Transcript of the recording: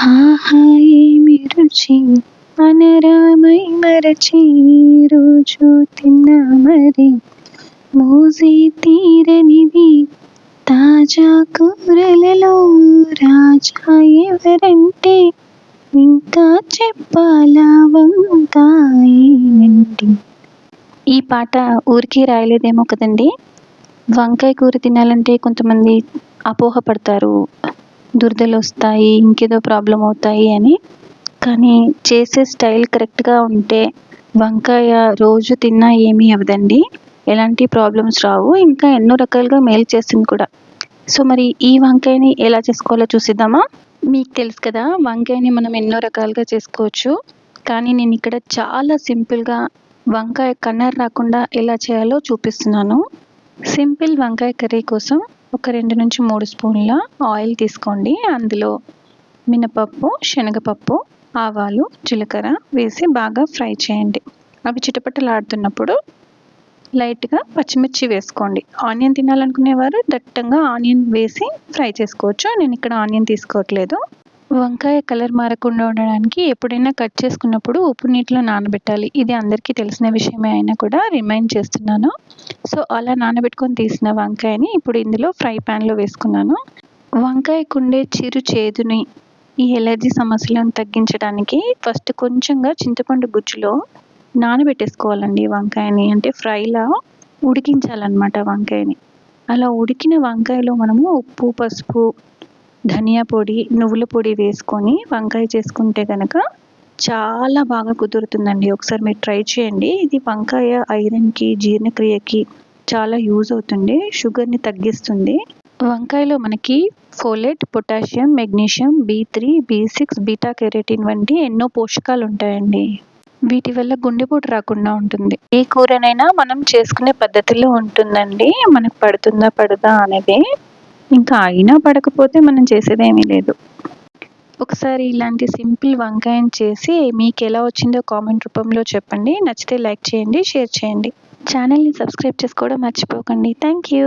ఆహా ఏమి రుచి అనరామై మరచి రోజు తిన్నా మరి మోజే తీరనిది తాజా కూరలలో రాజా ఎవరంటే ఇంకా చెప్పాలా వంకాయేనండి. ఈ పాట ఊరికే రాయలేదేమో కదండి. వంకాయ కూర తినాలంటే కొంతమంది అపోహపడతారు, దురదలొస్తాయి, ఇంకేదో ప్రాబ్లమ్ అవుతాయి అని. కానీ చేసే స్టైల్ కరెక్ట్‌గా ఉంటే వంకాయ రోజు తిన్నా ఏమీ అవ్వదండి. ఎలాంటి ప్రాబ్లమ్స్ రావు. ఇంకా ఎన్నో రకాలుగా మేలు చేస్తుంది కూడా. సో, మరి ఈ వంకాయని ఎలా చేసుకోవాలో చూసేద్దామా? మీకు తెలుసు కదా! వంకాయని మనం ఎన్నో రకాలుగా చేసుకోవచ్చు. కానీ నేనిక్కడ చాలా సింపుల్‌గా వంకాయ కన్నర్ రాకుండా ఎలా చేయాలో చూపిస్తున్నాను. సింపుల్ వంకాయ కర్రీ కోసం ఒక 2-3 స్పూన్ల ఆయిల్ తీసుకోండి. అందులో మినపప్పు, శనగపప్పు, ఆవాలు, జీలకర్ర వేసి బాగా ఫ్రై చేయండి. అవి చిటపటలాడుతున్నప్పుడు లైట్‌గా పచ్చిమిర్చి వేసుకోండి. ఆనియన్ తినాలనుకునేవారు దట్టంగా ఆనియన్ వేసి ఫ్రై చేసుకోవచ్చు. నేనిక్కడ ఆనియన్ తీసుకోవట్లేదు. వంకాయ కలర్ మారకుండా ఉండడానికి ఎప్పుడైనా కట్ చేసుకున్నప్పుడు ఉప్పు నీటిలో నానబెట్టాలి. ఇది అందరికీ తెలిసిన విషయమే అయినా కూడా రిమైండ్ చేస్తున్నాను. సో, అలా నానబెట్టుకొని తీసిన వంకాయని ఇప్పుడు ఇందులో ఫ్రై ప్యాన్‌లో వేసుకున్నాను. వంకాయకుండే చిరు చేదుని, ఈ ఎలర్జీ సమస్యలను తగ్గించడానికి ఫస్ట్ కొంచెంగా చింతపండు గుజ్జులో నానబెట్టేసుకోవాలండి వంకాయని. అంటే ఫ్రైలా ఉడికించాలనమాట వంకాయని. అలా ఉడికిన వంకాయలో మనము ఉప్పు, పసుపు, ధనియా పొడి, నువ్వుల పొడి వేసుకొని వంకాయ చేసుకుంటే గనక చాలా బాగా కుదురుతుందండి. ఒకసారి మీరు ట్రై చేయండి. ఇది వంకాయ ఐరన్‌కి, జీర్ణక్రియకి చాలా యూజ్ అవుతుంది. షుగర్‌ని తగ్గిస్తుంది. వంకాయలో మనకి folate, potassium, magnesium, B3, B6, beta carotene వంటి ఎన్నో పోషకాలుంటాయండి. వీటి వల్ల గుండెపోటు రాకుండా ఉంటుంది. ఏ కూరనైనా మనం చేసుకునే పద్ధతిలో ఉంటుందండి. మనకు పడుతుందా, పడదా అనేది. ఇంకా అయినా పడకపోతే మనం చేసేదేమీ లేదు. ఒకసారి ఇలాంటి సింపుల్ వంకాయని చేసి మీకెలా వచ్చిందో కామెంట్ రూపంలో చెప్పండి. నచ్చితే లైక్ చేయండి, షేర్ చేయండి. ఛానల్‌ని సబ్స్క్రైబ్ చేసుకోవడం మర్చిపోకండి. Thank you.